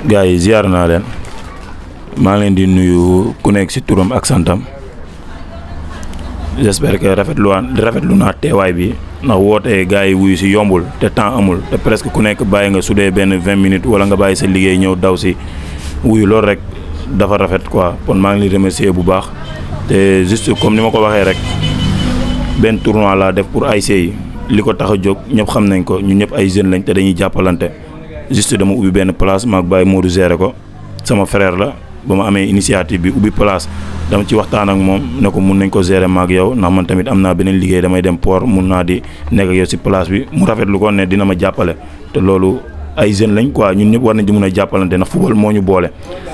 gars yi ziar naa leen maa ngi leen di nuyu ku nekk ci turam ak santam j'espère que rafetlu naa teewaay bi ndax wootee gars yi wuyu ci yombul te temps amul te presque ku nekk bàyyi nga su dee benn 20 minutes wala nga bàyyi sa liggéey ñëw daw ci wuyu loolu rek dafa rafet quoi kon maa ngi leen remercier bu baax te juste comme ni ma ko waxee rek benn tournoi laa def pour ASC yi li ko tax a jóg ñëpp xam nañ ko ñun ñëpp ay jeunes lañ te dañuy jàppalante juste dama ubbi benn place maag Baye Modou géré ko sama frère la ba ma amee initiative bi ubbi place dama ci waxtaan ak moom ne ko mun nañ ko gérer maag yow ndax man tamit am naa beneen liggéey damay dem port mun naa di nekk ak yow ci place bi mu rafetlu ko ne dina ma jàppale te loolu ay jeunes lañ quoi ñun ñëpp war nañ di mun a jàppalante ndax football moo ñu boole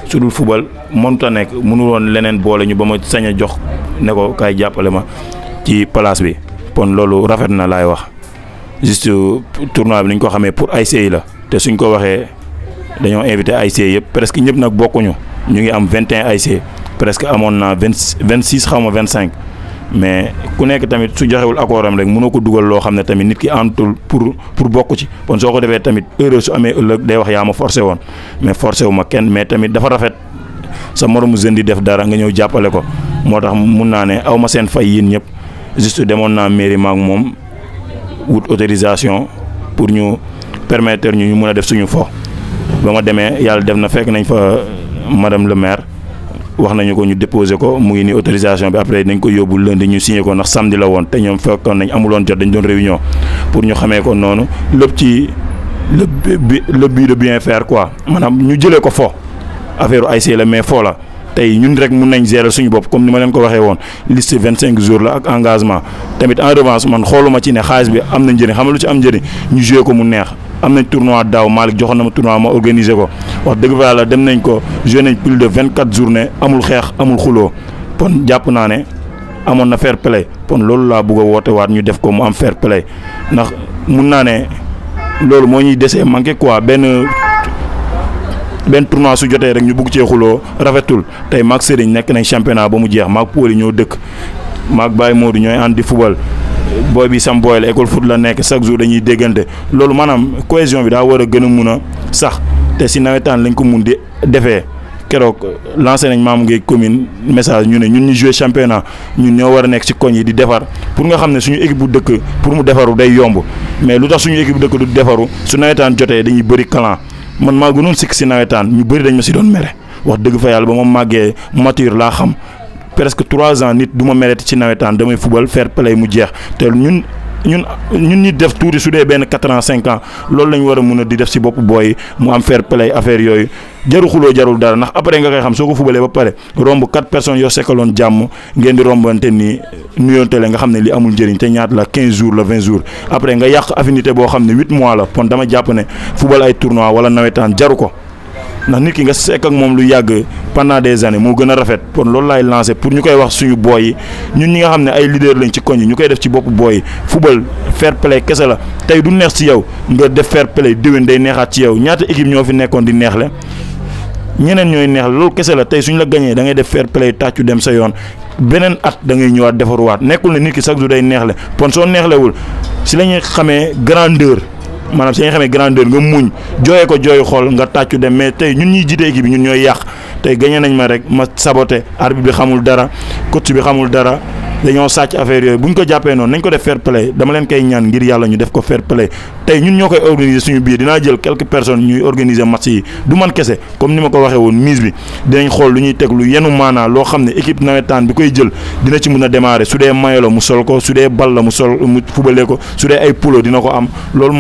su dul football mënut a nekk mënul woon leneen boole ñu ba ma sañ a jox ne ko kaay jàppale ma ci place bi kon loolu rafet na laay wax juste tournoi bi ni ñu ko xamee pour ASC yi la te suñ ko waxee dañoo invité ASC yëpp presque ñëpp nag bokkuñu ñu ngi am 21 ASC presque amoon naa 26 xaw ma 25 mais ku nekk tamit su joxewul accord am rek mënoo ko dugal loo xam ne tamit nit ki antul pour bokk ci kon soo ko defee tamit heure su amee ëllëg day wax yaa ma forcé woon mais forcé wu ma kenn mais tamit dafa rafet sa moromu jeune di def dara nga ñëw jàppale ko moo tax mun naa ne aw ma seen fay yéen ñëpp juste demoon naa mairie maak moom wut autorisation pour ñu permettre ñu mën a def suñu fo ba ma demee yàlla def na fekk nañ fa madame le maire wax nañu ko ñu déposé ko mu ngi ni autorisation bi après dañ ko yóbbu lundi ñu signé ko ndax samedi la woon te ñoom fekkoon nañ amuloon jot dañ doon réunion pour ñu xamee ko noonu lépp ci le but de bien faire quoi maanaam ñu jëlee ko fo affaire ASC la mais fo la tey ñun rek mun nañ gérer suñu bopp comme ni ma leen ko waxee woon liste 25 jours la ak engagement tamit en revanche man xooluma ci ne xaalis bi am na njëriñ xam nga lu ci am njëriñ ñu joué ko mu neex am nañ tournoi daaw Malick joxoon na ma tournoi ma organisé ko wax dëgg fa yàlla dem nañ ko joué nañ plus de 24 journées amul xeex amul xuloo kon jàpp naa ne amoon na fair play kon loolu laa bëgg a woote waat ñu def ko mu am fair play ndax mun naa ne loolu moo ñuy desee manqué quoi benn tournoi su jotee rek ñu bugg cee xuloo rafetul tey maag Serigne nekk nañ championnat ba mu jeex maag Poli ñoo dëkk maag Baye Modou ñooy ànd di football booy bi sam booy la école foot la nekk chaque jour dañuy déggante loolu maanaam cohésion bi daa war a gën a mun a sax te si nawetaan lañ ko mun di defee keroog lancé nañ Maam Gueye commune message ñu ne ñun ñu joué championnat ñun ñoo war a nekk ci koñ yi di defar pour nga xam ne suñu équipe bu dëkk pour mu defaru day yomb mais lu tax suñu équipe bu dëkk du defaru su nawetaan jotee dañuy bëri clan man maa gënoon sikk si nawetaan ñu bëri dañ ma si doon mere wax dëgg fa yàlla ba ma màggee mature laa xam presque 3 ans nit du ma mereti ci nawetaan damay football fair play mu jeex te ñun ñi def tuuti su dee benn 4 ans 5 ans loolu lañ war a mun a di def si bopp booy mu am fair play affaire yooyu jaru xuloo jarul dara ndax après nga koy xam soo ko fubalee ba pare romb 4 personnes yoo sekkaloon jàmm ngeen di rombante nii nuyoonte le nga xam ne li amul njëriñ te ñaata la 15 jours la 20 jours après nga yàq affinité boo xam ne 8 mois la kon dama jàpp ne fubal ay tournoi wala nawetaan jaru ko ndax nit ki nga sekk ak moom lu yàgg pendant des années moo gën a rafet kon loolu laay lancé pour ñu koy wax suñu booy yi ñun ñi nga xam ne ay leader lañ ci koñ yi ñu koy def ci bopp booy yi football fair play kese la tey du neex ci yow nga def fair play déwén day neexaat ci yow ñaata équipe ñoo fi nekkoon di neexle ñeneen ñooy neexle loolu kese la tey suñ la gañee da ngay def fair play tàccu dem sa yoon beneen at da ngay ñëwaat defaruwaat nekkul ne nit ki chaque jour day neexle kon soo neexlewul si la ñuy xamee grandeur maanaam si nga xamee grandeur nga muñ jooyee ko jooyu xool nga tàccu dem mais tey ñun ñuy jiite équipe bi ñun ñooy yàq tey gagné nañ ma rek ma saboté arbitre bi xamul dara coach bi xamul dara dañoo sàcc affaire yooyu bu ñu ko jàppee noonu nañ ko def fair play dama leen koy ñaan ngir yàlla ñu def ko fair play tey ñun ñoo koy organiser suñu biir dinaa jël quelques personnes ñuy organiser match yi du man kese comme ni ma ko waxee woon mise bi dinañ xool lu ñuy teg lu yenu maanaa loo xam ne équipe nawetaan bi koy jël dina ci mun a démarrer su dee mayo la mu sol ko su dee bal la mu fubalee ko su dee ay polo dina ko am loolu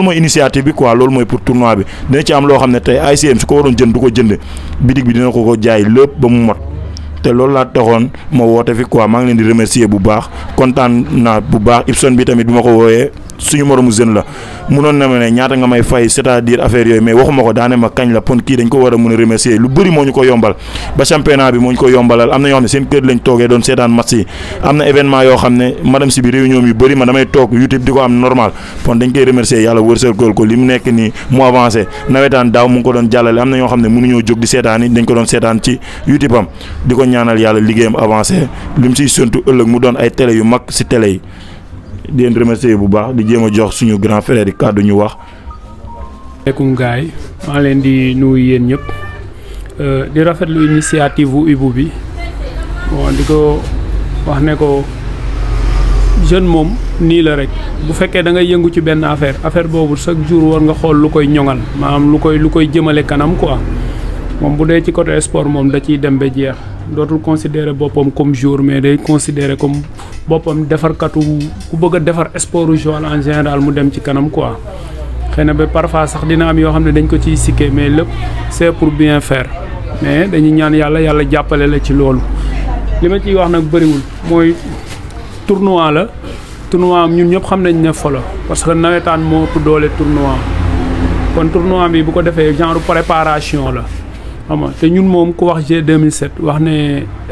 mooy initiative bi quoi loolu mooy pour tournoi bi dina ci am loo xam ne tey ASM su ko waroon jënd du ko jënd bitig bi dina ko jaay lépp ba mu mot te loolu laa taxoon ma woote fi quoi maa ngi leen di remercier bu baax kontaan naa bu baax Ibson bi tamit bi ma ko wooyee suñu moromu jeune la munoon na ma ne ñaata nga may fay c'est-à-dire affaire yooyu mais waxuma ko daane ma kañ la pon kii dañ ko war a mën a remercier lu bëri moo ñu ko yombal ba championnat bi moo ñu ko yombalal am na ñoo xam ne seen kër lañ toogee doon seetaan match yi am na événement yoo xam ne madame si bi réunion yu bëri ma damay toog YouTube di ko am normal pon dañ koy remercier yàlla wërsëgal ko li mu nekk nii mu avancé nawetaan daaw mu ngi ko doon jàllale am na ñoo xam ne mënuñoo jóg di seetaan yi dañ ko doon seetaan ci YouTube am di ko ñaanal yàlla liggéeyam avancé li mu siy séntu ëllëg mu doon ay télé yu mag si télé yi di leen remercier bu baax di jéem a jox suñu grand frère yi kàddu ñu wax Assalamualaikum gaay maa leen di nuyu yéen ñëpp di rafetlu initiative bu Ibou bi bon di ko wax ne ko jeune moom nii la rek bu fekkee da ngay yëngu ci benn affaire boobu chaque jour war nga xool lu koy ñoŋal maanaam lu koy jëmale kanam quoi moom bu dee ci côté sport moom da ciy dem ba jeex dootul considérer boppam comme jour mais day considérer comme boppam defarkatu ku bëgg a defar sportu Joal en général mu dem ci kanam quoi. xëy na ba parfois sax dina am yoo xam ne dañ ko ciy sikkee mais lépp c'est pour bien faire mais dañuy ñaan yàlla jàppale la ci loolu li ma ciy wax nag bëriwul mooy tournoi la tournoi ñun ñëpp xam nañ ne folo parce que nawetaan moo ëpp doole tournoi kon tournoi bi bu ko defee genre préparation la xam nga te ñun moom ku wax G2007 wax ne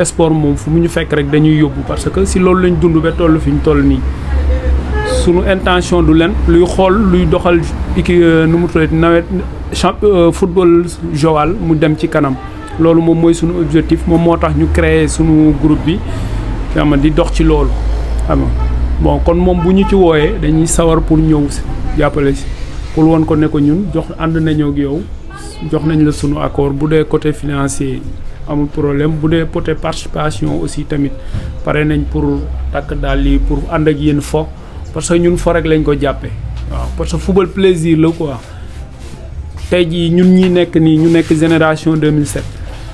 sport moom fu mu ñu fekk rek dañuy yóbbu parce que si loolu lañ dund ba toll fi ñu toll nii sunu intention du leen luy xool luy doxal nu mu tuddati nawet football Joal mu dem ci kanam loolu moom mooy sunu objectif moom moo tax ñu créer sunu groupe bi xam nga di dox ci loolu xam nga bon kon moom bu ñu ci wooyee dañuy sawar pour ñëw si jàppale si pour woon ko ne ko ñun jox ànd nañoo ak yow jox nañ la sunu accord bu dee côté financier amul problème bu dee côté participation aussi tamit pare nañ pour takk daal lii pour ànd ak yéen fo parce que ñun fo rek lañ ko jàppee waaw parce que football plaisir la quoi tey jii ñun ñi nekk nii ñu nekk génération 2007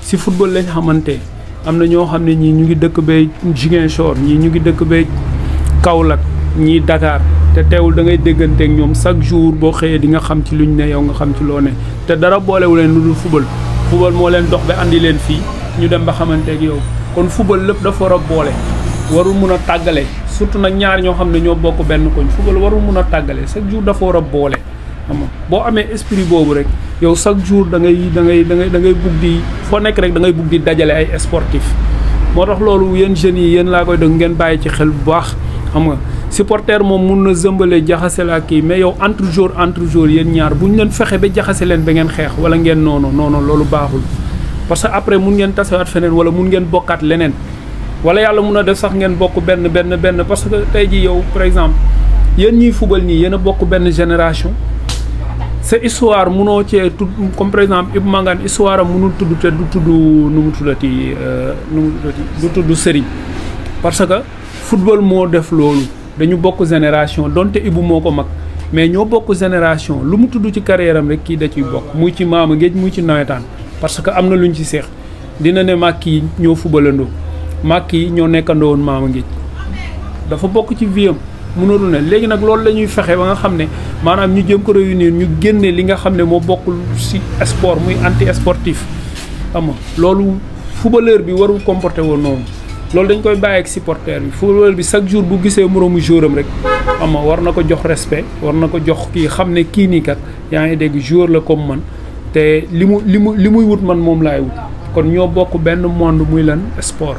si football lañ xamante am na ñoo xam ne ñii ñu ngi dëkk ba Ziguinchor ñii ñu ngi dëkk ba Kaolack ñii Dakar te teewul da ngay dégganteeg ñoom chaque jour boo xëyee di nga xam ci luñ ne yow nga xam ci loo ne te dara boolewu leen lu dul football moo leen dox ba andi leen fii ñu dem ba xamanteeg yow kon football lépp dafa war a boole warul mun a tàggale surtout nag ñaar ñoo xam ne ñoo bokk benn koñ football warul mun a tàggale chaque jour dafa war a boole xam nga boo amee esprit boobu rek yow chaque jour da ngay bugg di foo nekk rek da ngay bugg di dajale ay sportif moo tax loolu yéen jeunes yi yéen laa koy dégg ngeen bàyyi ci xel bu baax xam nga supporter moom mun na zëmbale jaxase la kii mais yow entre jour yéen ñaar bu ñu leen fexe ba jaxase leen ba ngeen xeex wala ngeen non loolu baaxul parce que après mun ngeen tasewaat feneen wala mun ngeen bokkaat leneen wala yàlla mun a def sax ngeen bokk benn parce que tey jii yow par exemple yéen ñiy fubal nii yéen a bokk benn génération sa histoire munoo cee tudd comme par exemple Ibou Mangane histoire am munul tudd te du tudd nu mu tuddati du tudd sëriñ parce que football moo def loolu dañu bokk génération donte Ibou moo ko mag mais ñoo bokk génération lu mu tudd ci carrière am rek kii da ciy bokk muy ci maama géej muy ci nawetaan parce que am na luñ ci seex dina ne mag kii ñoo fubalandoo mag yi ñoo nekkandoo woon maama géej dafa bokk ci vie am mënul ne léegi nag loolu la ñuy fexe ba nga xam ne maanaam ñu jëm ko réunir ñu génne li nga xam ne moo bokkul ci sport muy anti sportif xam nga loolu footballeur bi warul comporter woon noonu loolu dañ koy bàyyi ak supporter bi footballeur bi chaque jour bu gisee moroomu joueuram rek xam nga war na ko jox respect war na ko jox kii xam ne kii nii kat yaa ngi dégg joueur la comme man te li muy wut man moom laay wut kon ñoo bokk benn monde muy lan sport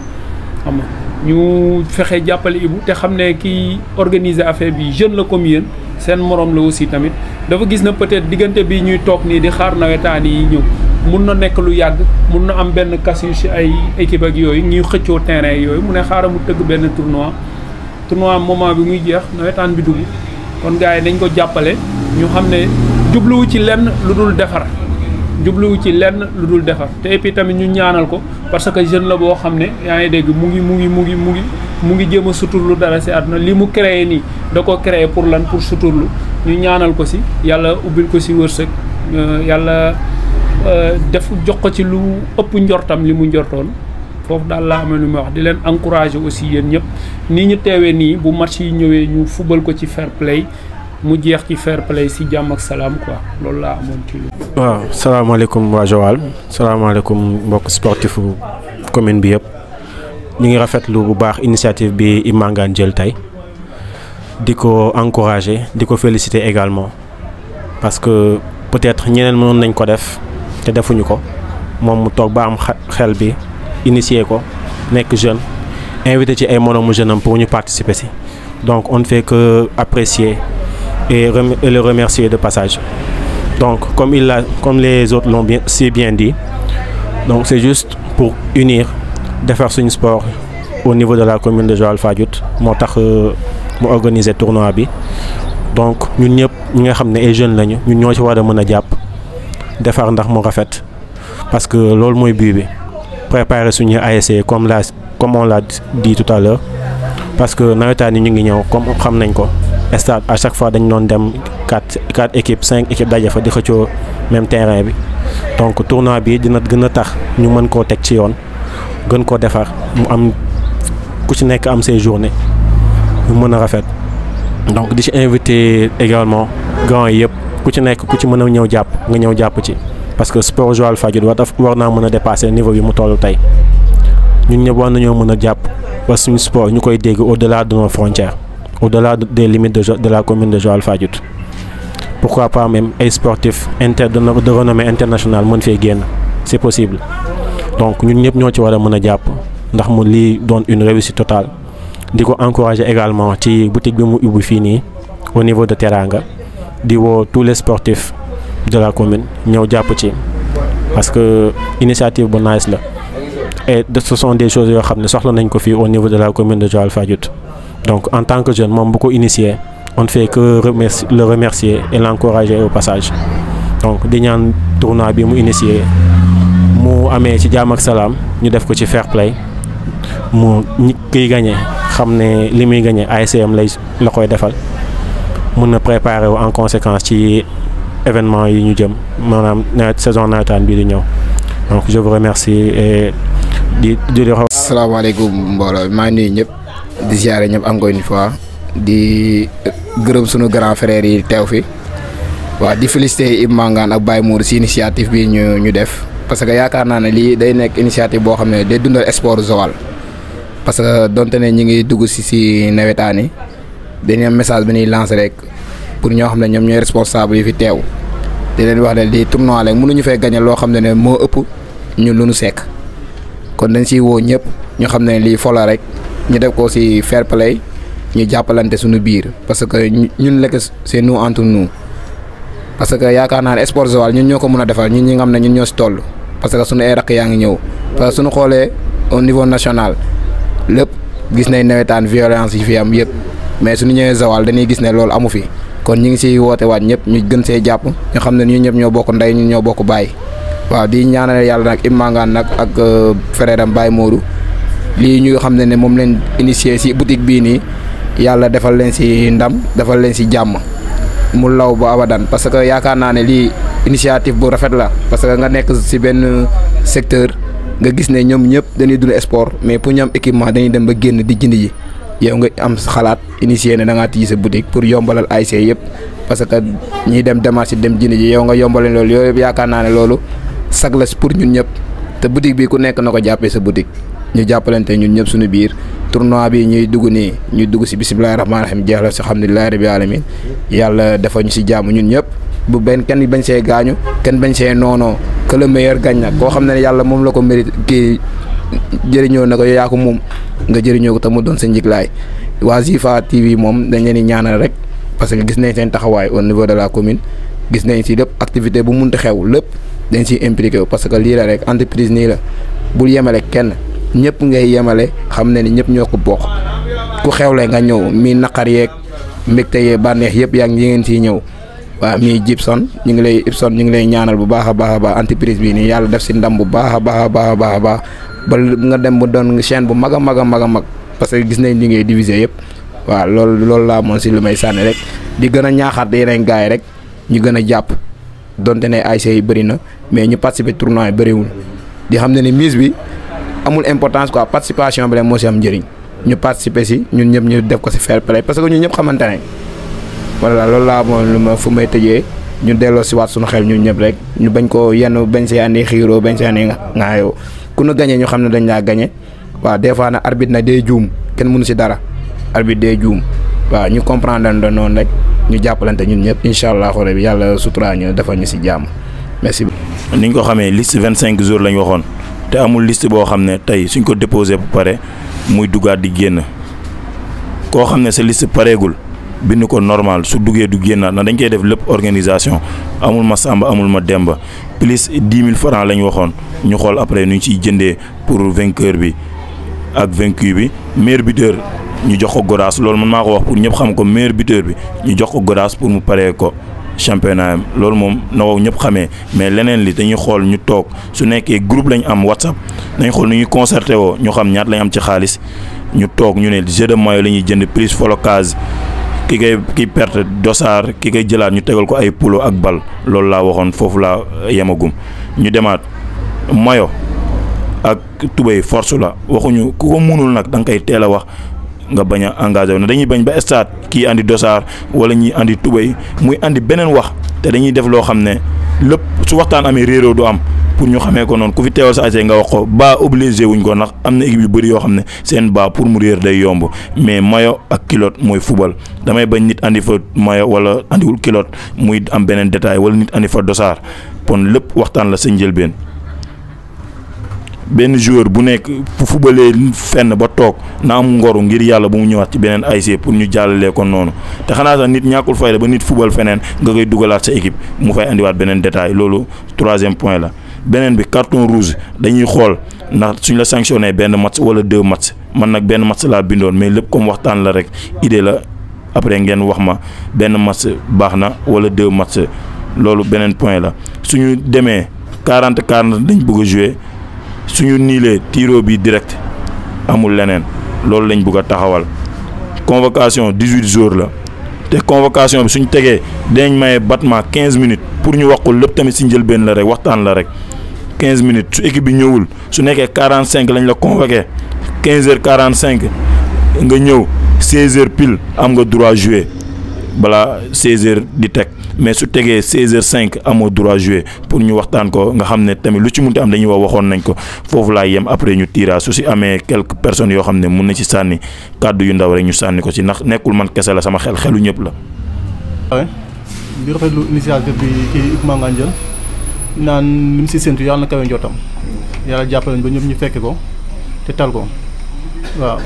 xam nga ñu fexe jàppale Ibou te xam ne kii organiser affaire bi jeune la comme yéen seen morom la aussi tamit dafa gis na peut-être diggante bi ñuy toog nii di xaar nawetaan yi ñëw mun na nekk lu yàgg mun na am benn casus ci ay équipe ak yooyu ñuy xëccoo terrain yooyu mu ne xaaral mu tëgg benn tournoi moment bi muy jeex nawetaan bi dugg kon gars yi dañ ko jàppale ñu xam ne jubluwu ci lenn lu dul defar te et puis tamit ñu ñaanal ko parce que jeune la boo xam ne yaa ngi dégg mu ngi jéem a suturlu dara ci àdduna li mu créé nii da ko créé pour lan pour suturlu ñu ñaanal ko ci yàlla ubbil ko ci wërsëg yàlla def jox ko ci lu ëpp njortam li mu njortoon foofu daal laa amee lu muy wax di leen encourager aussi yéen ñëpp nii ñu teewee nii bu match yi ñëwee ñu fubal ko ci fair play mu jeex ci fair play ci jàmm ak salaam quoi loolu laa amoon ci lu. waaw salaamaaleykum waa Joal salaamaaleykum mbokk sportifu commune bi yëpp ñu ngi rafetlu bu baax initiative bi Ibou Mangane jël tey di ko encourager di ko féliciter également parce que peut-être ñeneen mënoon nañ ko def te defuñu ko moom mu toog ba am xel bi initier ko nekk jeune invité ci ay moroomu jeune am pour ñu participer ci donc on ne fait que apprécier et le remercier de passage. Donc comme les autres l'ont si bien dit, donc c'est juste pour unir, de faire un sport au niveau de la commune de Joal Fadiouth moo tax mu organiser tournoi bi donc ñun ñëpp ñi nga xam ne ay jeunes lañu ñun ñoo ci war a mën a jàpp defar ndax mu rafet parce que loolu mooy but bi préparer suñu ASC comme on l'a dit tout à l'heure parce que nawetaan yi ñu ngi ñëw comme xam nañ ko stade à chaque fois dañ doon dem 4 équipes 5 équipes daje fa di xëccoo même terrain bi donc tournoi bi dina gën a tax ñu mën koo teg ci yoon gën koo defar mu am ku ci nekk am say journée mu mën a rafet donc di ci invité également grands yi yëpp ku ci nekk ku ci mën a ñëw jàpp nga ñëw jàpp ci parce que sport Joal Fadiouth war naa mën a dépasser niveau bi mu toll tey ñun ñëpp war nañoo mën a jàpp ba suñu sport ñu koy dégg au-delà de nos frontières au-delà des limites de la commune de Joal Fadiouth pourquoi pas même ay sportifs de renommée internationale mën fee génn c'est possible donc ñun ñëpp ñoo ci war a mën a jàpp ndax mu lii doon une réussite totale di ko encourager également ci boutique bi mu ubbi fii nii au niveau de Teranga di woo tous les sportifs de la commune ñëw jàpp ci parce que initiative bu nice la et ce sont des choses yoo xam ne soxla nañ ko fii au niveau de la commune de Joal Fadiouth donc en tant que jeune moom bu ko initier on ne fait que le remercier et l'encourager au passage donc di ñaan tournoi bi mu initier mu amee ci jàmm ak salaam ñu def ko ci fair play mu ñi kiy gagné xam ne li muy gagné ASCM la koy defal mën na préparer wu en conséquence ci événement yi ñu jëm maanaam saison nawetaan bii di ñëw donc je vous remercie et di wax. asalaamaaleykum mbooloo maa ngi nuyu ñëpp di ziare ñëpp encore une fois di gërëm sunu grand frère yi teew fi waaw di féliciter Ibou Mangane ak Baye Mour si initiative bi ñu def parce que yaakaar naa ne lii day nekk initiative boo xam ne day dundal sport Joal parce que donte ne ñi ngi dugg si nawetaan yi dañuy am message bi ñuy lancer rek pour ñoo xam ne ñoom ñooy responsable yi fi teew di leen wax ne lii tournoi la mënuñu fee gagné loo xam ne moo ëpp ñun lu ñu sekk kon dañ siy woo ñëpp ñu xam ne lii fola rek ñu def ko si fair play ñu jàppalante suñu biir parce que ñun lekk c'est nous entre nous parce que yaakaar naa ne sport Joal ñun ñoo ko mën a defal ñun ñi nga xam ne ñun ñoo si toll parce que suñu ay rakk yaa ngi ñëw parce que suñu xoolee au niveau national lépp gis nañ nawetaan violence yi fi am yëpp mais suñu ñëwee Joal dañuy gis ne loolu amu fi kon ñu ngi siy woote waat ñëpp ñu gën see jàpp ñu xam ne ñun ñëpp ñoo bokk ndey ñun ñoo bokk baay waaw di ñaanal yàlla nag Ibou Mangane nag ak frère am Baye Modou lii ñu xam ne moom leen initié si boutique bii nii yàlla defal leen si ndam defal leen si jàmm mu law ba abadan parce que yaakaar naa ne lii initiative bu rafet la parce que nga nekk si benn secteur nga gis ne ñoom ñëpp dañuy dund sport mais pour ñu am équipement dañuy dem ba génn di jënd ji yow nga am xalaat initié ne da ngaa tijji sa boutique pour yombalal ASC yëpp parce que ñiy dem démarche dem jënd ji yow nga yombalal loolu yooyu yëpp yaakaar naa ne loolu sag la pour ñun ñëpp te boutique bi ku nekk na ko jàppee sa boutique ñu jàppalante ñun ñëpp suñu biir tournoi bi ñuy dugg nii ñuy dugg si bisimilahi rahmaani rahim jeex la si alhamdulilahi rabi alamin yàlla dafa ñu si jàmm ñun ñëpp bu benn kenn bañ see gaañu kenn bañ see noonoo que le meilleur gagne nag koo xam ne yàlla moom la ko mérite kii jëriñoo na ko yaa ko moom nga jëriñoo ko te mu doon sa njiglaay waa Zifa TV moom dañ leen di ñaanal rek parce que gis nañ seen taxawaay au niveau de la commune gis nañ si lépp activité bu munti xew lépp dañ siy impliqué parce que lii la rek entreprise nii la bul yemale kenn ñëpp ngay yemale xam ne ni ñëpp ñoo ko bokk ku xewle nga ñëw mi naqar yeeg mbégte yee bànneex yëpp yaa ngi ngeen siy ñëw waaw mi Gibson ñu ngi lay ñaanal bu baax a baax entreprise bi nii yàlla def si ndam bu baax a baax ba nga dem ba doon chaîne bu mag a mag parce que gis nañ li ngay diviser yëpp waaw loolu laa moom si lu may sànni rek di gën a ñaaxaat yeneen gars yi rek ñu gën a jàpp donte ne ASC yi bëri na mais ñu participer tournoi yi bëriwul di xam ne ni mise bi amul importance quoi participation bi la moo si am njëriñ ñu participer si ñun ñëpp ñu def ko si fair play parce que ñun ñëpp xamante ne voilà loolu laa moom lu ma fu may tëjee ñu delloo si waat suñu xel ñun ñëpp rek ñu bañ ko yenn bañ see andi xiiroo bañ see andi ngaayoo ku nu gagné ñu xam ne dañ laa gagné waaw des fois nag arbitre na day juum kenn mënu si dara arbitre day juum waaw ñu comprendre da noonu rek ñu jàppalante ñun ñëpp incha allah xore bi yàlla sutura ñu defal ñu si jàmm merci. ni ñu ko xamee liste 25 jours lañ waxoon te amul liste boo xam ne tey suñ ko déposé ba pare muy duggaat di génn koo xam ne sa liste pareegul bind ko normal su duggee du génnaat na dañ koy def lépp organisation amul ma Samba amul ma Demba plus 10 000 francs lañ waxoon ñu xool après nu ñu ciy jëndee pour vainqueur bi ak vaincu bi meilleur buteur ñu jox ko Goraas loolu man maa ko wax pour ñëpp xam ko meilleur buteur bi ñu jox ko Goraas pour mu paree ko championnat am loolu moom na ko ñëpp xamee mais leneen li dañuy xool ñu toog su nekkee groupe lañ am WhatsApp dañuy xool nu ñuy concerté woo ñu xam ñaata lañ am ci xaalis ñu toog ñu ne jeu de maillot la ñuy jënd prise flocage ki perte dossard ki koy jëlaat ñu tegal ko ay polo ak bal loolu laa waxoon foofu laa yemagum ñu demaat maillot ak tubéy force la waxuñu ku ko mënul nag da nga koy teel a wax nga bañ a engagé wu ne dañuy bañ ba stade kii andi dossard wala ñi andi tubéy muy andi beneen wax te dañuy def loo xam ne lépp su waxtaan amee réeróo du am pour ñu xamee ko noonu ku fi teewal sa ASC nga wax ko ba obligé wuñ ko ndax am na équipe yu bëri yoo xam ne seen ba pour mu réer day yomb mais maillot ak culotte mooy football damay bañ nit andi fa maillot wala andiwul culotte muy am beneen détail wala nit andi fa dossard kon lépp waxtaan la sa njëlbeen benn joueur bu nekk fu fubalee fenn ba toog na am ngoru ngir yàlla bu mu ñëwaat ci beneen ASC pour ñu jàllalee ko noonu te xanaa sax nit ñàkkul fayda ba nit fubal feneen nga koy dugalaat sa équipe mu fay andiwaat beneen détail loolu 3e point la. beneen bi carton rouge dañuy xool ndax suñ la sanctionné benn match wala 2 match man nag benn match laa bindoon mais lépp comme waxtaan la rek idée la après ngeen wax ma benn match baax na wala 2 match loolu beneen point la suñu demee 40-40 dañ bëgg a jouer. suñu niilee tiro bi direct amul leneen loolu lañ bëgg a taxawal convocation 18 jours la te convocation bi suñ tegee dinañ maye battement 15 minutes pour ñu wax ko lépp tamit si njëlbeen la rek waxtaan la rek 15 minutes su équipe bi ñëwul su nekkee 45 lañ la convoqué 15h45 nga ñëw 16h pile am nga droit jouer balaa 16h di teg mais su tegee 16h05 amoo droit jouer pour ñu waxtaan ko nga xam ne tamit lu ci munti am dañuy waxoon nañ ko foofu laa yem après ñu tirage su si amee quelques personnes yoo xam ne mun na ci sànni kàddu yu ndaw rek ñu sànni ko ci ndax nekkul man kese la sama xelu ñëpp la. waaw di rafetlu initiative bi kii Ip Mangane jël naan li mu si séntu yàlla na kawe njottam yàlla jàppale ba ñëpp ñu fekke ko te tal ko waaw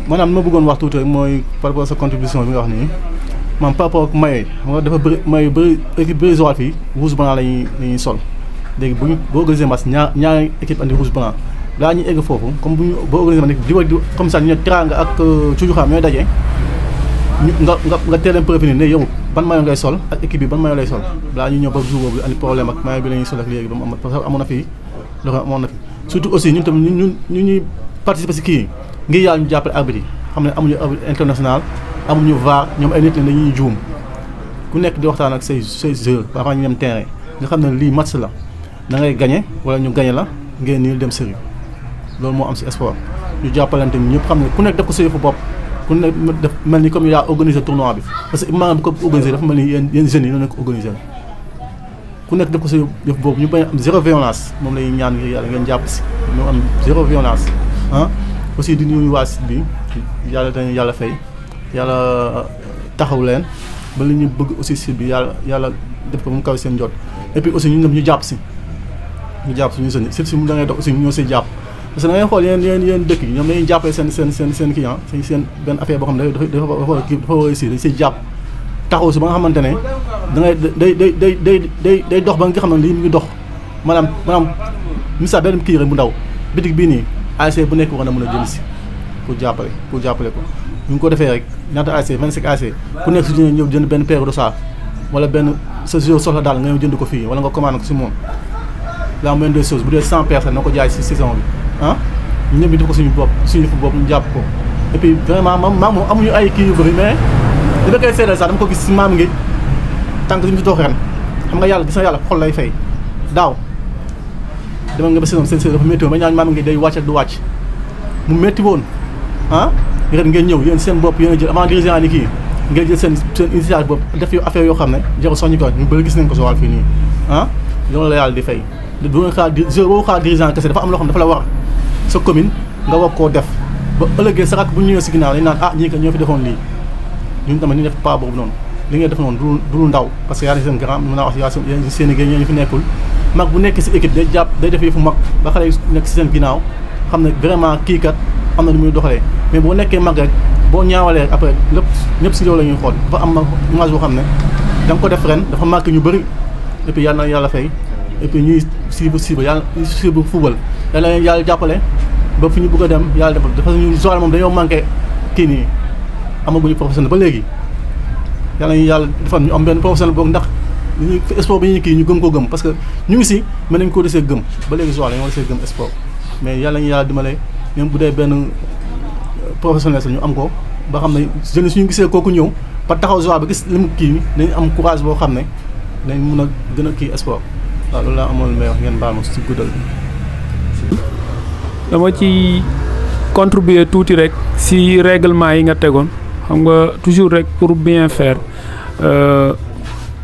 maanaam li ma bëggoon wax tuuti rek mooy par rapport à sa contribution bi nga wax nii. man par rapport ak maillot yi xam nga dafa bëri maillot bëri équipe bëri Joal fii rouge blanc la ñuy sol léegi bu ñu boo organisé match ñaari équipe andi rouge blanc daa ñuy egg foofu comme bu ñu boo organisé match di comme ça ñu Teranga ak Cujuxaam ñooy daje nga teel a prévenir ne yow ban maillot ngay sol ak équipe bi ban maillot lay sol daa ñu ñëw ba jour boobu andi problème ak maillot bi la ñuy sol ak léegi ba mu am parce que amoon na fi loolu amoon na fi surtout aussi ñun tamit ñu ñuy participer si kii ngir yàlla ñu jàppale arbitre yi xam ne amuñu arbitre international amuñu VAR ñoom ay nit la dañuy juum ku nekk di waxtaan ak say joueurs avant ñu dem terrain nga xam ne lii match la da ngay gagné wala ñu gagné la ngeen nii dem série loolu moo am si sport ñu jàppalante ñu ñëpp xam ne ku nekk def ko sa yëfu bopp ku nekk def mel ni comme yaa organisé tournoi bi parce que maanaam bu ko organisé dafa mel ni yéen jeunes yi noonu ko organisé ku nekk def ko sa yëfu bopp ñu bañ am zéro violence moom la ñuy ñaan ngir yàlla ngeen jàpp si ñu am zéro violence ah aussi di nuyu waa site bi yàlla dañu yàlla fay yàlla taxaw leen ba li ñu bëgg aussi site bi yàlla def ko mu kaw seen jot et puis aussi ñun ñu jàpp si suñu seen site si mu da ngay dox aussi ñoo si jàpp parce que da ngay xool yéen dëkk yi ñoom dañuy jàppale seen client seen benn affaire boo xam ne dafa réussir dañ siy jàpp taxaw si ba nga xamante ne da ngay day dox ba nga xam ne lii mu ngi dox maanaam misaal benn kii rek bu ndaw bitig bii nii ASC bu nekk war na mën a jël si pour jàppale ko ñu ngi ko defee rek ñaata ASC 25 ASC ku nekk su ñu ñëw jënd benn paire de sac wala benn sa jour soxla daal nga ñëw jënd ko fii wala nga commande ko si moom la moindre des choses bu dee 100 personnes na ko jaay si saison bi ah ñu ñëpp ñu def ko suñu bopp ñu jàpp ko et puis vraiment moom amuñu ay kii yu bëri mais li ma koy seedal sax dama ko gis si maam ngi tànk suñu fi dox ren xam nga yàlla gis na yàlla xol lay fay daaw dama nga ba saison seen dafa météo ma ñaan maam ngi day wàcc ak du wàcc mu métti woon ah ren ngeen ñëw yéen seen bopp yéen a jël avant dirigeant ni kii ngeen jël seen initiative bopp def yu affaire yoo xam ne jarul soññi ko ñu bëri gis nañ ko Joal fii nii ah loolu la yàlla di fay boo xaar dirigeant kese dafa am loo xam ne dafa la war sa commune nga war koo def ba ëllëgee sa rakk bu ñu ñëwee si ginnaaw dañ naan ah ñii kat ñoo fi defoon lii ñun tamit ñu def pas boobu noonu li ngeen def noonu du lu ndaw parce que yaa seen grand mën naa wax yaa seen i ñu fi nekkul mag bu nekk si équipe day jàpp day def yëfu mag ba xale nekk si seen ginnaaw xam ne vraiment kii kat am na lu muy doxalee mais boo nekkee mag rek boo ñaawalee après lépp ñëpp si loolu la ñuy xool dafa am image boo xam ne da nga ko def ren dafa marqué ñu bëri et puis yàlla na yàlla fay et puis ñuy suivre football yàlla jàppale ba fi ñu bëgg a dem yàlla dafa ñu Joal moom dañoo manqué kii nii amaguñu professionnel ba léegi yàlla ñu yàlla defal ñu am benn professionnel boog ndax ñu sport bi ñu kii ñu gëm ko gëm parce que ñu ngi si mais nañ ko desee gëm ba léegi Joal dañoo desee gëm sport mais yàlla ñu yàlla dimbale même bu dee benn professionnel sax ñu am ko ba xam ne jeunes suñu gisee kooku ñëw ba taxaw Joal ba gis li mu kii dañu am courage boo xam ne dañ mun a gën a kii sport waaw loolu laa amoon may wax ngeen baal ma si guddal dama ci contribuer tuuti rek si règlement yi nga tegoon xam nga toujours rek pour bien faire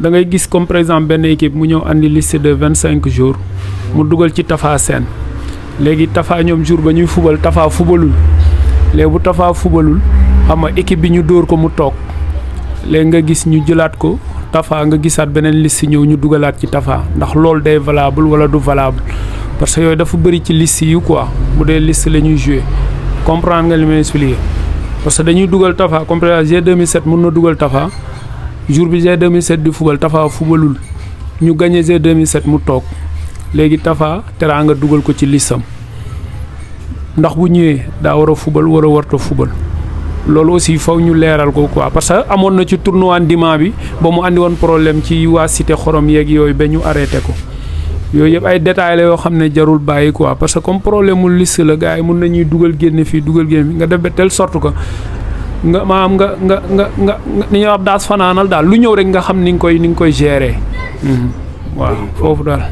da ngay gis comme par exemple benn équipe mu ñëw andi liste de 25 jours mu dugal ci Tafa Sène léegi Tafa ñoom jour ba ñuy fubal Tafa fubalul léegi bu Tafa fubalul xam nga équipe bi ñu dóor ko mu toog léegi nga gis ñu jëlaat ko Tafa nga gisaat beneen liste ñëw ñu dugalaat ci Tafa ndax loolu day valable wala du valable parce que yooyu dafa bëri ci liste yi quoi bu dee liste la ñuy joué comprendre nga li may expliquer parce que dañuy dugal Tafa comme par exemple G2007 mun na dugal Tafa jour bi G2007 di fubal Tafa fubalul ñu gagné G2007 mu toog léegi Tafa Teranga dugal ko ci listam ndax bu ñëwee daa war a fubal war a warta fubal loolu aussi faw ñu leeral ko quoi parce que amoon na ci tournoi Ndima bi ba mu andi woon problème ci waa cité xorom yeeg yooyu ba ñu arrêté ko yooyu yëpp ay détails la yoo xam ne jarul bàyyi quoi parce que comme problème mu liste la gars yi mun nañuy dugal génne fii dugal génne nga def ba telle sorte que nga maanaam nga ni ñuy wax daas fanaanal daal lu ñëw rek nga xam ni nga koy gérer waaw foofu daal.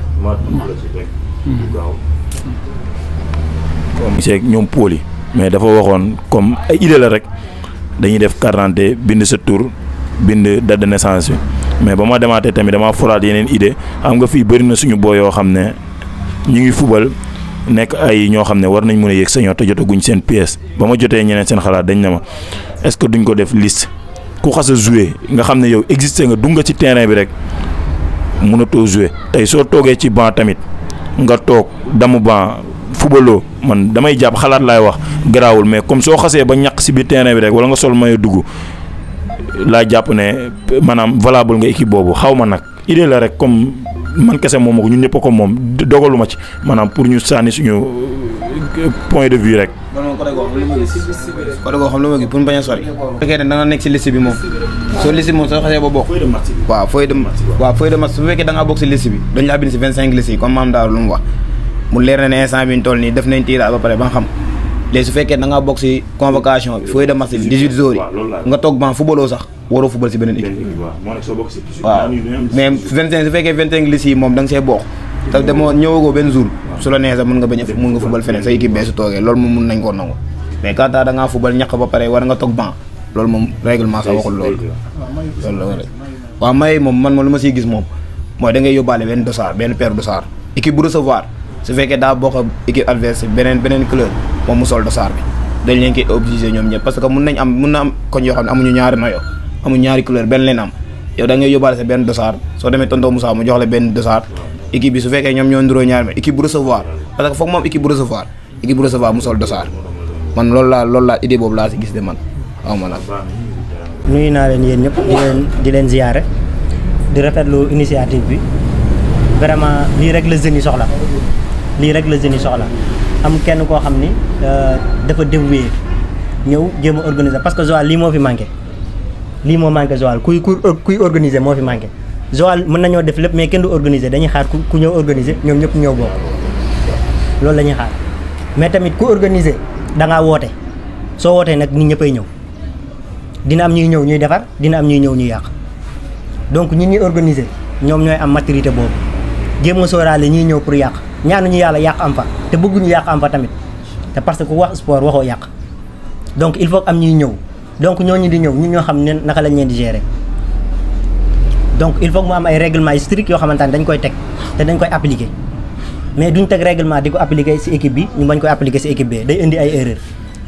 comme ñoom pôle yi mais dafa waxoon comme ay idée la rek dañuy def carte d'identité bind sa tur bind date de naissance bi mais ba ma demaatee tamit damaa foraat yeneen idée xam nga fii bëri na suñu boo yoo xam ne ñu ngi fubal nekk ay ñoo xam ne war nañ mën a yëg sañoo te jotaguñ seen pièce ba ma jotee ñeneen seen xalaat dañ ne ma est-ce que duñ ko def liste ku xas a jouer nga xam ne yow existé nga dugg nga ci terrain bi rek mënatoo jouer tey soo toogee ci banc tamit nga toog damu banc fubaloo man damay jàpp xalaat laay wax garaawul mais comme soo xasee ba ñaq si biir terrain bi rek wala nga sol mayo dugg laa jàpp ne maanaam valable nga équipe boobu xaw ma nag idée la rek comme man kese moom ko ñun ñëpp ko moom dogaluma ci maanaam pour ñu sànni suñu point de vue rek. man côté goo xam lu ma gis pour mu bañ a sori. bu fekkee ne da nga nekk si liste bi moom soo liste bi moom soo xasee ba bokk. waaw feuille de match su fekkee da ngaa bokk si liste bi dañu laa bind si 25 liste yi comme maam Daaru lu mu wax mu leer na ne instant bi ñu toll nii def nañ tirage ba pare ba nga xam léegi su fekkee da ngaa bokk si convocation bi feuille de match bi 18 jours yi nga toog ban footballoo sax waroo football si beneen équipe. waaw mais 25 su fekkee 25 liste yi moom da nga see bokk te demoo ñëwagoo benn jour su la neexee mën nga bañ a mën nga football feneen sa équipe bee su toogee loolu moom mun nañ koo nangu mais quand da ngaa football ñàkk ba pare war nga toog ban loolu moom règlement sax waxul loolu la war waaw may moom man lu ma siy gis moom mooy da ngay yóbbaale benn dossard benn paire dossard équipe bu recevoir su fekkee daa bokk équipe adverse beneen couleur moom mu sol dossard bi dañ leen koy obligé ñoom ñëpp parce que mun na am koñ yoo xam ne amuñu ñaari maillot amuñu ñaari couleur benn leen am yow da ngay yóbbaale sa benn dossard soo demee tonton Moussa mu jox la benn dossard équipe bi su fekkee ñoom ñoo nduróo ñaari équipe bu recevoir parce que foog moom équipe bu recevoir mu sol dossard man loolu laa idée boobu laa si gis de man waaw ma nag. nuyu naa leen yéen ñëpp di leen ziyaare di rafetlu initiative bi vraiment lii rek la jeunes yi soxla am kenn koo xam ni dafa dévoué ñëw jéem a organiser parce que Joal lii moo fi manqué Joal kuy organiser moo fi manqué Joal mën nañoo def lépp mais kenn du organiser dañuy xaar ku ñëw organiser ñoom ñëpp ñëw bokk loolu la ñuy xaar mais tamit ku organiser da ngaa woote soo wootee nag nit ñëppay ñëw dina am ñuy ñëw ñuy defar dina am ñuy ñëw ñuy yàq donc ñi ñuy organiser ñoom ñooy am maturité boobu jéem a sóoraale ñiy ñëw pour yàq ñaanuñu yàlla yàq am fa te bëgguñu yàq am fa tamit te parce que ku wax sport waxoo yàq donc il faut am ñuy ñëw donc ñooñu di ñëw ñun ñoo xam ne naka lañ leen di gérer donc il faut mu am ay règlement strict yoo xamante ne dañ koy teg te dañ koy appliquer mais duñ teg règlement di ko appliquer ci équipe bi ñu bañ koy appliquer ci équipe bi day indi ay erreur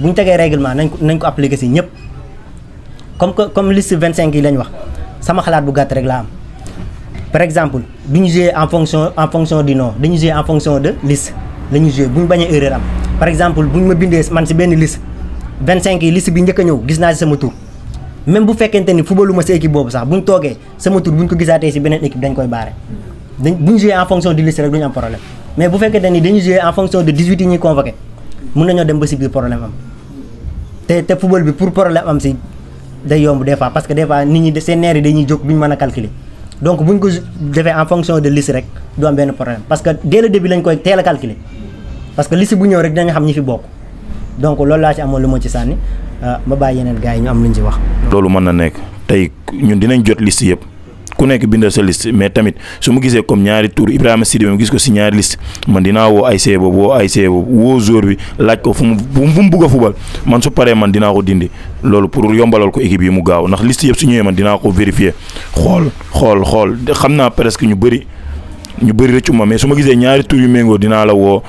bu ñu tegee règlement nañ ko appliquer ci ñëpp comme liste 25 yi lañ wax sama xalaat bu gàtt rek laa am par exemple duñu jouer en fonction du nom dañu jouer en fonction de liste la ñuy jouer bu ñu bañee erreur am par exemple bu ñu ma bindee man ci benn liste 25 yi liste bi njëkk a ñëw gis naa ci sama tur même bu fekkente ni footballuma ci équipe boobu sax bu ñu toogee sama tur bu ñu ko gisaatee ci beneen équipe dañ koy baare bu ñu jouer en fonction de liste rek duñu am problème mais bu fekkente ni dañu jouer en fonction de 18 yi ñuy convoqué mën nañoo dem ba ci biir problème am te football bi pour problème am si day yomb des fois parce que des fois nit ñi seen neer yi dañuy jóg duñ mën a calculer donc buñ ko defee en fonction de liste rek du am benn problème parce que dès le début lañ koy teel a calculer parce que liste bu ñëw rek dinañ xam ñi fi bokk donc loolu laa ci amoon lu ma ci sànni ma bàyyi yeneen gars yi ñu am luñ ci wax. loolu mën na nekk tey ñun dinañ jot liste yëpp ku nekk bindal sa liste mais tamit su ma gisee comme ñaari tour Ibrahima Sidibé ma gis ko si ñaari liste man dinaa woo ASC boobu woo joueur bi laaj ko fu mu bugg a fubal man su paree man dinaa ko dindi loolu pour yombalal ko équipe yi mu gaaw ndax liste yëpp su ñëwee man dinaa ko vérifier xool xam naa presque ñu bëri rëccu ma mais su ma gisee ñaari tour yu méngoo dinaa la woo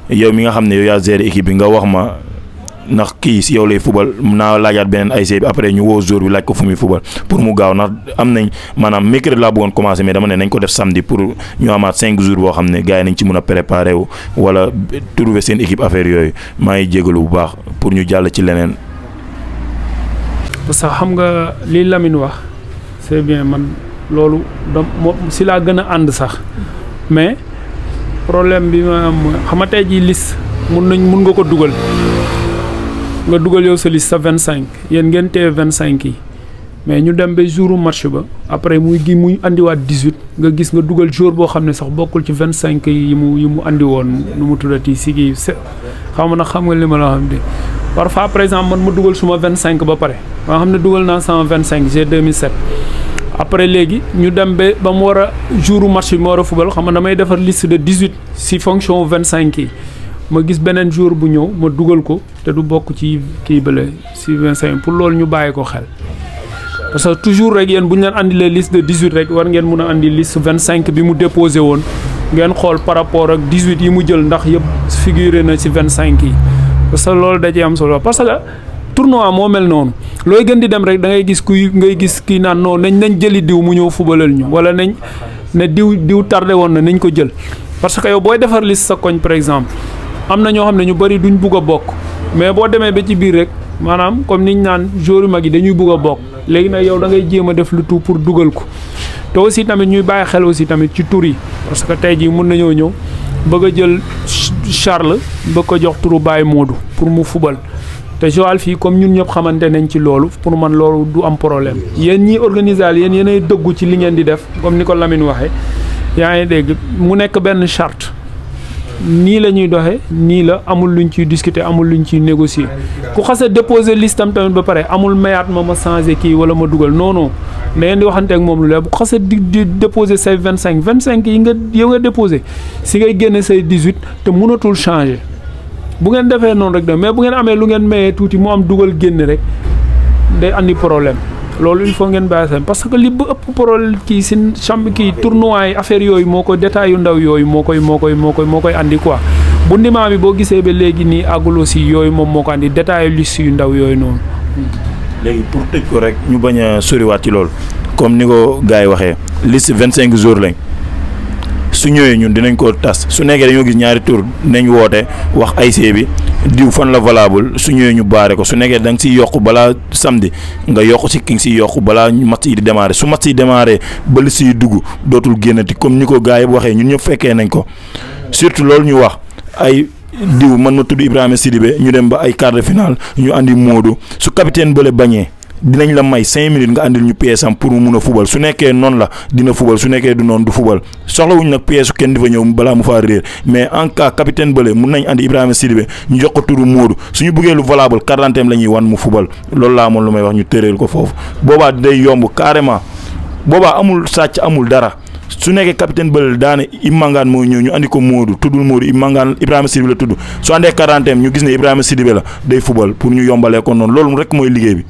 yow mi nga xam ne yow yaa gérer équipe bi nga wax ma ndax kii si yow lay fubal naa laajaat beneen ASC bi après ñu woo jour bi laaj ko fu muy fubal pour mu gaaw ndax am nañ maanaam mercredi laa bëggoon commencé mais dama ne nañ ko def samedi pour ñu amaat 5 jours boo xam ne gars yi nañ ci mën a préparer wu wala trouver seen équipe affaire yooyu maa ngi jégalu bu baax pour ñu jàll ci leneen. parce que xam nga li Lamine wax c'est bien man loolu si laa gën a ànd sax mais problème bi ma am xam nga tey jii liste mun nga ko dugal. nga dugal yow sa liste sa 25 yéen ngeen téye 25 yi mais ñu dem ba jouru match ba après muy andiwaat 18 nga gis nga dugal jour boo xam ne sax bokkul ci 25 yi mu andi woon nu mu tuddati si kii xam nga li ma la xam de parfois par exemple man ma dugal suma 25 ba pare nga xam ne dugal naa sama 25 j'ai 2007 après léegi ñu dem ba mu war a jouru match bi ma war a fubal xam nga damay defar liste de 18 si fonction 25 yi. ma gis beneen jour bu ñëw ma dugal ko te du bokk ci kii bële si 25 pour loolu ñu bàyyi ko xel parce que toujours rek yéen bu ñu leen andilee liste de 18 rek war ngeen mun a andi liste 25 bi mu déposé woon ngeen xool par rapport ak 18 yi mu jël ndax yëpp figuré na ci 25 yi parce que loolu da cee am solo parce que tournoi moo mel noonu looy gën di dem rek da ngay gis kii naan non nañ jëli diw mu ñëw fubalal ñu wala ne diw tardé woon na nañ ko jël parce que yow booy defar liste sa koñ par exemple. am na ñoo xam ne ñu bëri duñ bugg a bokk mais boo demee ba ci biir rek maanaam comme niñ naan joueur yu mag yi dañuy bugg a bokk léegi nag yow da ngay jéem a def lu tout pour dugal ko te aussi tamit ñuy bàyyi xel aussi tamit ci tur yi parce que tey jii mun nañoo ñëw bëgg a jël Charles bëgg ko jox turu Baye Modou pour mu fubal te Joal fii comme ñun ñëpp xamante nañ ci loolu pour man loolu du am problème yéen ñii organiser yéen yéenay dëggu ci li ngeen di def comme ni ko Lamine waxee yaa ngi dégg mu nekk benn charte. nii la ñuy doxee nii la amul luñ ciy discuter amul luñ ciy négocier ku xasee déposer liste am tamit ba pare amul mayaat ma changer kii wala ma dugal non da ngeen di waxante ak moom lu leer bu xasee di déposer say 25 yi yow nga déposer si ngay génne say 18 te mënatul changer bu ngeen defee noonu rek mais bu ngeen amee lu ngeen mayee tuuti mu am dugal génne rek day andi problème. loolu il faut ngeen bàyyi seen parce que li bu ëpp problème kii si chambre kii tournoi yi affaire yooyu moo koy détail yu ndaw yooyu moo koy andi quoi bu ndimaa bi boo gisee ba léegi nii àggul aussi yooyu moom moo ko andi détail liste yu ndaw yooyu noonu. léegi pour tëj ko rek ñu bañ a soriwaat ci loolu comme ni ko gars yi waxee liste 25 jours lañ su ñëwee ñun dinañ ko tas su nekkee dañoo gis ñaari tour nañ woote wax ASC bi diw fan la valable su ñëwee ñu baare ko su nekkee da nga siy yokk balaa samedi nga yokk si ki nga siy yokk balaa match yi di démarrer su match yi démarrer ba liste yi dugg dootul génnati comme ni ko gars yi waxee ñun ñëpp fekkee nañ ko surtout loolu ñu wax ay diw man ma tudd Ibrahima Sidibé ñu dem ba ay quart de finale ñu andi Modou su capitaine bële bañee dinañ la may 5 minutes nga andil ñu pièce am pour mu mun a fubal su nekkee noonu la dina fubal su nekkee du noonu du fubal soxlawuñ nag pièce kenn di fa ñëw balaa mu faa réer mais en cas capitaine bële mun nañ andi Ibrahima Sidibé ñu jox ko turu Modou suñu bëggee lu valable carte d'identité la ñuy wan mu fubal loolu laa amoon lu may wax ñu tëreel ko foofu boobaa day yomb carrément boobaa amul sàcc amul dara su nekkee capitaine bële daane Imangaan moo ñëw ñu andi ko Modou tuddul Modou Imangaan Ibrahima Sidibé la tudd su andee carte d'identité ñu gis ne Ibrahima Sidibé la day fubal pour ñu yombalee ko noonu loolu rek mooy liggéey bi.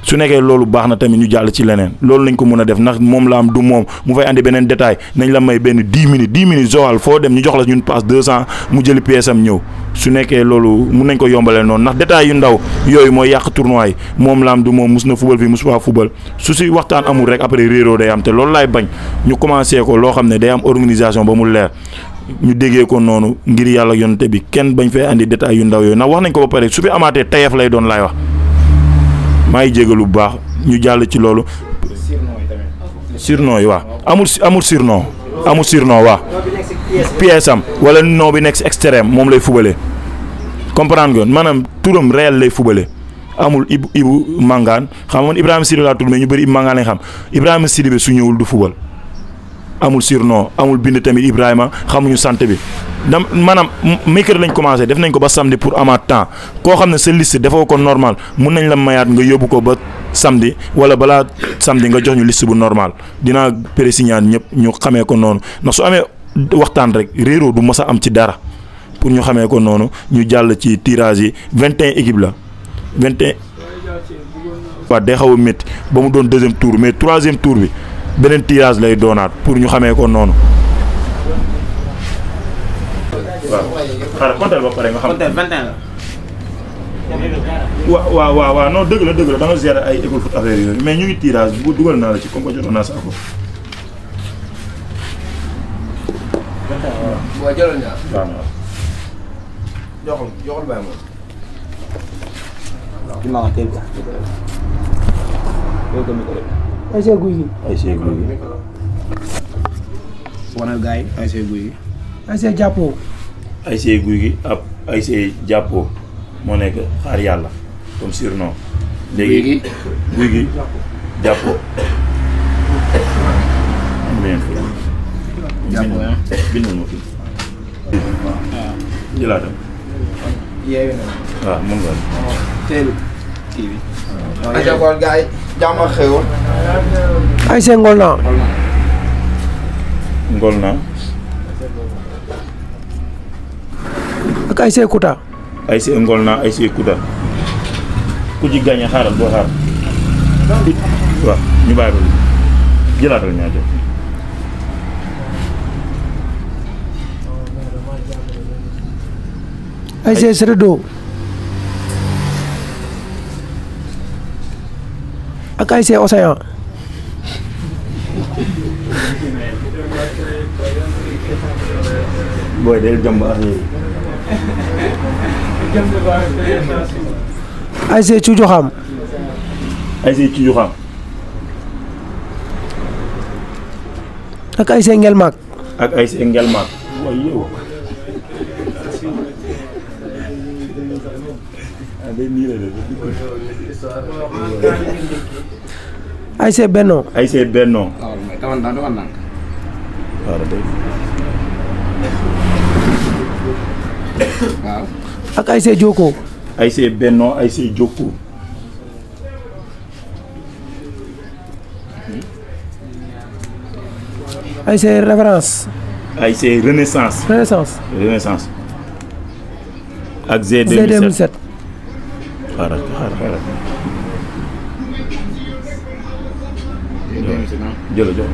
su nekkee loolu baax na tamit ñu jàll ci leneen loolu lañ ko mën a def ndax moom la am du moom mu fay andi beneen détail nañ la may benn 10 minutes Joal foo dem ñu jox la ñun passe 200 mu jëli pièce am ñëw su nekkee loolu mun nañ ko yombalee noonu ndax détail yu ndaw yooyu mooy yàq tournoi yi moom la am du moom mus na fubal fii mus faa fubal su si waxtaan amul rek après réeroo day am te loolu laay bañ ñu commencé ko loo xam ne day am organisation ba mu leer ñu déggee ko noonu ngir yàlla yonte bi kenn bañ fay andi détail yu ndaw yooyu ndax wax nañ ko ba pare su fi amaatee tayef lay doon laay wax maa ngi jégalu bu baax ñu jàll ci loolu. surnom yi waaw amul surnom waaw pièce am wala nom bi nekk si extrême moom lay fubalee comprendre nga maanaam turam réel lay fubalee amul Ibu Mangane xam nga man Ibrahima Sidibé laa tudd mais ñu bëri Ibu Mangane lañ xam Ibrahima Sidibé su ñëwul du football amul surnom amul bind tamit Ibrahima xamuñu sant bi maanaam mercredi lañ commencé def nañ ko ba samedi pour amaat temps koo xam ne sa liste defoo ko normal mun nañ la mayaat nga yóbbu ko ba samedi wala balaa samedi nga jox ñu liste bu normal dinaa présigner ñëpp ñu xamee ko noonu ndax su amee waxtaan rek réeroo du mës a am ci dara pour ñu xamee ko noonu ñu jàll ci tirage yi 21 équipes la 21. waaw day xaw a métti ba mu doon deuxième tour mais troisième tour bi beneen tirage lay doonaat pour ñu xamee ko noonu. waaw xaaral compter ba pare nga xam. compter 21 la. waaw non dëgg la da nga gérer ay école foot affaire yooyu mais ñu ngi tirage bu dugal naa la ci comme que jotoon naa saako. waaw jëloon naa. waaw. joxul bàyyi moom. waaw maa ngi teel ko. ASC Guy gi. ASC Guy gi. wanal gars yi ASC Guy gi. ASC Jàppoo. ASC Guy gi ab ASC Jàppoo moo nekk xaar yàlla comme surnom. léegi Guy gi Jàppoo. am na Jàppoo yaa. bindal ma fii. waaw jëlaatam. yeewi na. waaw mën nga. teel kii bi. waaw ayca kon gars yi jàmm ak xéwal. ASC Ngolna. Ngolna. ak ASC Kouta. ASC Ngolna ASC Kouta ku ci gagné xaaral boo xaar waaw ñu bàyyi ba jëlaatal ñaata. ASC Seredo. ak ASC Océan. booy del jàmb ak yooyu. ASC Cuujuxam. ASC Cuujuxam. ak ASC Ngelmaak. ak ASC Ngelmaak. waaye yow. ASC Benno. ASC Benno. waaw mais tawoon naa. waaw. ak ASC Joko. ASC Benno ASC Joko. ASC Référence. ASC Renaissance. Renaissance. ak Z2007. xaaral. jërëjëf.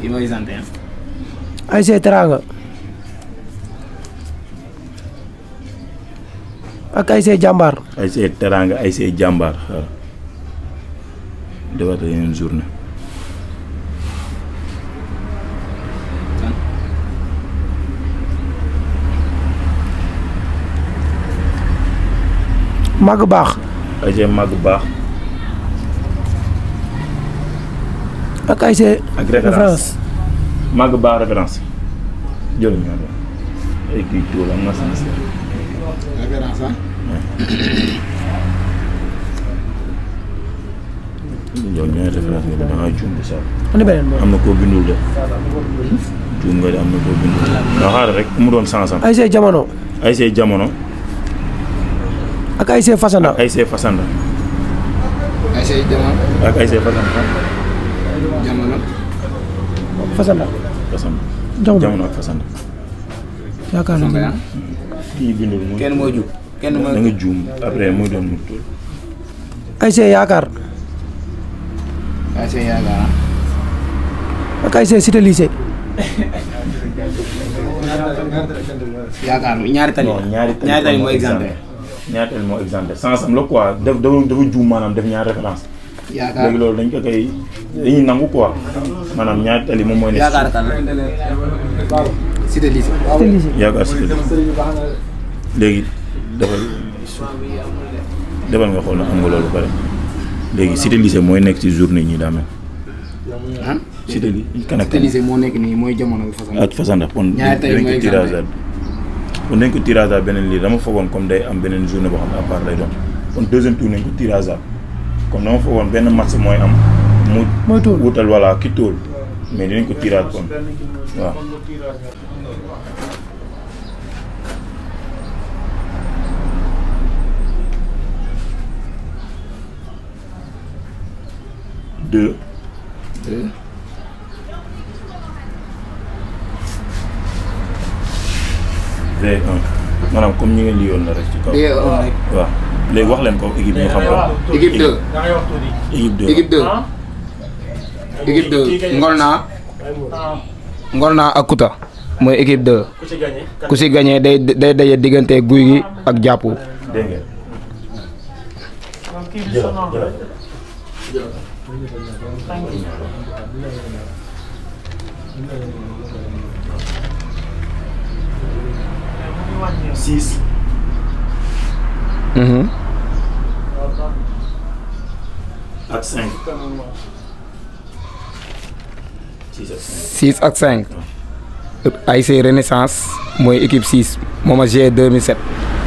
kii mooy sant. ASC Teranga. ak ASC Jàmbaar. ASC Teranga ASC Jàmbaar xaaral. defaat yeneen journée. Màgg Baax. ASC Màgg Baax. ak ASC Référence. Màgg Baax référence. jël ñoo doon ay kii tuur am na sens. référence ah. yow ñooy référence nga da ngaa juum de sax. andi beneen am na koo bindul de. juum nga de am na koo bindul de. ndax xaaral rek mu doon sansam. ASC Jamono. ASC Jamono. ak ASC Fasanda. ASC Fasanda. ASC Jamono. ak ASC Fasanda. Jamono. Fasanda. Fasanda. Jamono ak Fasanda. yaakaar naa kii bindul mu. kenn moo jub. kenn moo da nga juum après muy doon mu tuul. ASC Yaakaar. ASC Yaakaar. ak ASC Cité Lycée. Yaakaar ñaari tali. ñaari tali moo exempté. ñaari tali moo exempté sansam la quoi dafa juum maanaam def ñaari référence. Yaakaar léegi loolu dañ ko koy dañuy nangu quoi maanaam ñaari tali moom mooy. Yaakaar kan la. Cité Lycée. Cité Lycée. Yaakaar Cité léegi defal nga xool na am nga loolu pare léegi Cité Lycée mooy nekk ci journée ñi daa mel. ah Cité Lycée moo nekk nii mooy Jamono bi Fasanda. ak Fasanda kon ñaari tali mooy exempté. kon nañ ko tirage à beneen lii dama foogoon comme day am beneen journée boo xam ne à part lay doon kon deuxième tour nañ ko tirage à comme dama foogoon benn match mooy am mu wutal voilà ki tóol mais dinañ ko tirage kon waaw. Deux. V1 maanaam comme ñi ngeen liyoon la rek ci kaw. V1 rek. waaw léegi wax leen ko équipe ñu xam ko. équipe 2. équipe 2 équipe 2 Ngolna ak Kuta mooy équipe 2 ku si gagné day daje diggante Guy gi ak Jàppu. dégg ngeen. Six. Ak 5. 6 ak 5. ASC Renaissance mooy équipe 6 moom a G 2007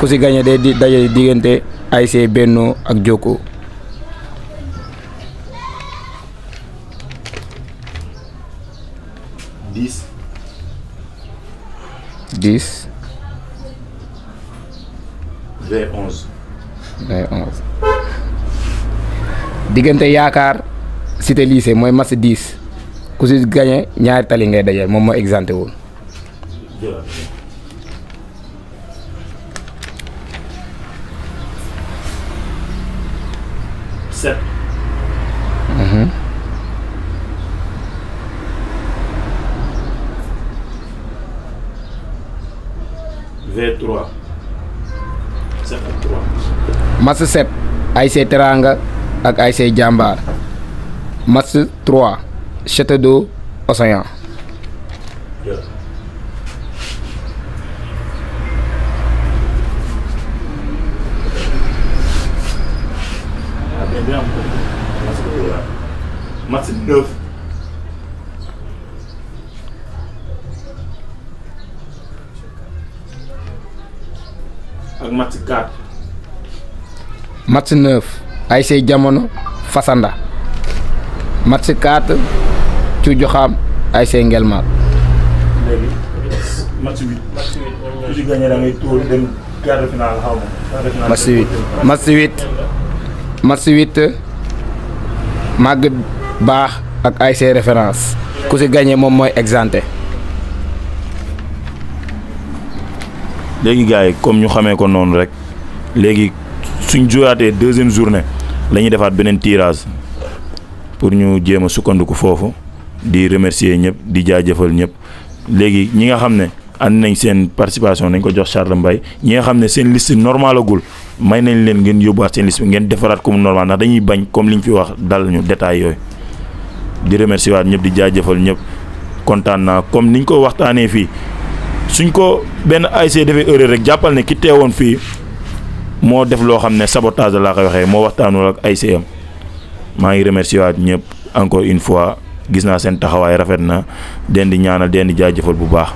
ku si gagné day daje diggante ASC Benno ak Joko. 10. V11. diggante Yaakaar Cité lycée mooy match 10 ku si gagné ñaari tali ngay dajal moom moo exempté woon. Sept. V3. 7 ak 3. match 7 ASC Teranga ak ASC Jàmbaar match 3 Château d'eau Océan. Match 9. ak match 4. match 9 ASC Jamono Fasanda match 4 Cuuju Xam ASC Ngelmaat. léegi match 8. ku ci gagné da ngay tóol dem quart de finale xaw ma. match 8 Màgg Baax ak ASC Référence ku si gagné moom mooy exempté. léegi gars yi comme ñu xamee ko noonu rek léegi suñ joyaatee deuxième journée la ñuy defaat beneen tirage pour ñu jéem a sukkandiku foofu di remercier ñëpp di jaajëfal ñëpp léegi ñi nga xam ne ànd nañ seen participation nañ ko jox Charles Mbaye ñi nga xam ne seen liste normalagul may nañ leen ngeen yóbbuwaat seen liste bi ngeen defaraat comme normal ndax dañuy bañ comme li ñu fi wax dal ñu détails yooyu di remercier waat ñëpp di jaajëfal ñëpp kontaan naa comme niñ ko waxtaanee fii. suñ ko benn ASC defee erreur rek jàppal ne ki teewoon fii moo def loo xam ne sabotage laa koy waxee moo waxtaanul ak ASC am maa ngi remercier waat ñëpp encore une fois gis naa seen taxawaay rafet na den di ñaanal den di jaajëfal bu baax.